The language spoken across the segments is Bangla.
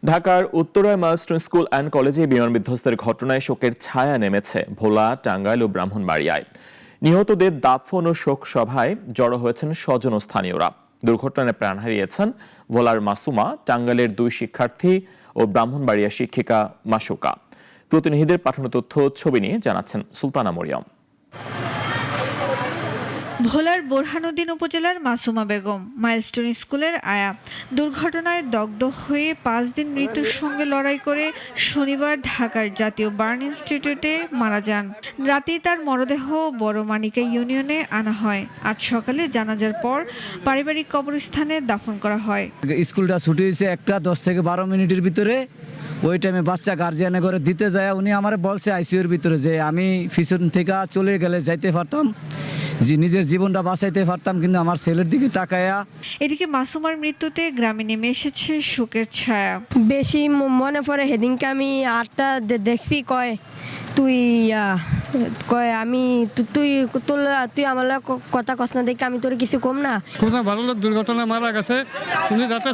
ঢাকার উত্তরায় মাইলস্টোন স্কুল অ্যান্ড কলেজে বিমান বিধ্বস্তের ঘটনায় শোকের ছায়া নেমেছে ভোলা, টাঙ্গাইল ও ব্রাহ্মণবাড়িয়ায়। নিহতদের দাফন ও শোক সভায় জড়ো হয়েছেন স্বজন ও স্থানীয়রা। দুর্ঘটনায় প্রাণ হারিয়েছেন ভোলার মাসুমা, টাঙ্গাইলের 2 শিক্ষার্থী ও ব্রাহ্মণবাড়িয়ার শিক্ষিকা মাসুকা। প্রতিনিধিদের পাঠানো তথ্য ছবি নিয়ে জানাচ্ছেন সুলতানা মরিয়ম। ভোলার বোরহানুদ্দিন উপজেলার মাসুমা বেগম মাইলস্টোন স্কুলের আয়া দুর্ঘটনায় দগ্ধ হয়ে 5 দিন মৃত্যুর সঙ্গে লড়াই করে শনিবার ঢাকার জাতীয় বার্ন ইনস্টিটিউটে মারা যান। রাতেই তার মরদেহ বড় মানিকা ইউনিয়নে আনা হয়। আজ সকালে জানাজার পর পারিবারিক কবরস্থানে দাফন করা হয়। স্কুলটা ছুটি হয়েছে 10 থেকে 12 মিনিটের ভিতরে। ওই টাইমে বাচ্চা গার্জিয়ানে করে দিতে যায়, উনি আমার বলছে আইসিইউর ভিতরে যে আমি পিছন থেকে চলে গেলে যাইতে পারতাম, যে নিজের জীবনটা বাঁচাইতে পারতাম, কিন্তু আমার ছেলের দিকে তাকায়া। এদিকে মাসুমার মৃত্যুতে গ্রামে নেমে এসেছে শোকের ছায়া। বেশি মনে পড়ে সেদিনকে আমি আটটা দেখছি, তুই আমি তুই আমার কথা কস না দেখে আমি তোর কিছু কম না। খুব ভালো লোক দুর্ঘটনা মারা গেছে, উনি যাতে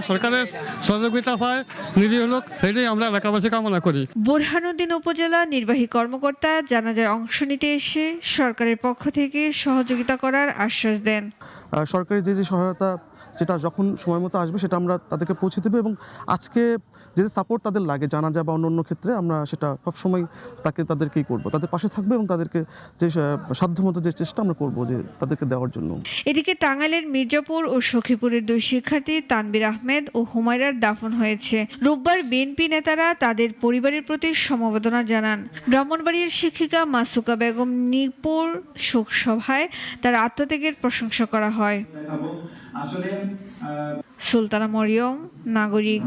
সরকারের সহযোগিতা পায়, নিরীহ লোক, সেটাই আমরা এলাকাবাসী কামনা করি। বোরহানুদ্দিন উপজেলা নির্বাহী কর্মকর্তা জানাজায় অংশ নিতে এসে সরকারের পক্ষ থেকে সহযোগিতা করার আশ্বাস দেন। সরকারি যে সহায়তা যেটা যখন সময় মতো আসবে সেটা আমরা তাদেরকে পৌঁছে দেবো, এবং আজকে যে সাপোর্ট তাদের লাগে জানাজা বা অন্য ক্ষেত্রে আমরা সেটা সবসময় তাদেরকেই করবো, তাদের পাশে থাকবে এবং তাদেরকে যে সাধ্যমতো যে চেষ্টা আমরা করবো যে তাদেরকে দেওয়ার জন্য। এদিকে টাঙ্গাইলের মির্জাপুর ও সখীপুরের 2 শিক্ষার্থী তানবির আহমেদ ও হুমায়রার দাফন হয়েছে। রোববার বিএনপি নেতারা তাদের পরিবারের প্রতি সমবেদনা জানান। ব্রাহ্মণবাড়িয়ার শিক্ষিকা মাসুকা বেগম নিপুর শোক সভায় তার আত্মত্যাগের প্রশংসা করা হয়। সুলতানা মরিয়ম, নাগরিক।